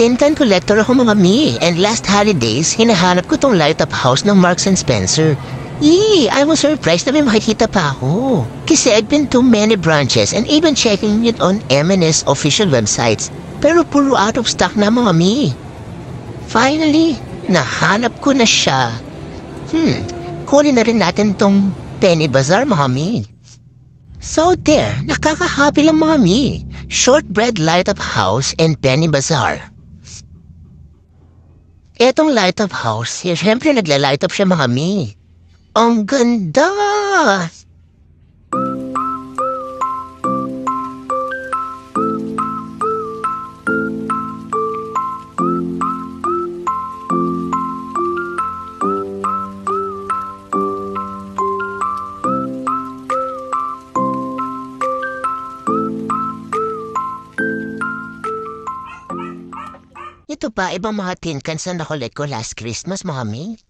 tin can collector ako mga mi. And last holidays, hinahanap ko tong light-up house ng Marks and Spencer. I was surprised na may makikita pa ako. Kasi I've been to many branches and even checking it on M&S official websites. Pero puro out of stock na mga mi. Finally, nahanap ko na siya. Kunin na rin natin tong Penny Bazaar mga mi. So there, nakakahappy lang mga mi. Shortbread light-up house and Penny Bazaar. Etong light-up house, siyempre nagla-light up siya mga mi. Ang ganda! Ito pa, ibang mga tin cans na nakolek ko last Christmas, mga mi.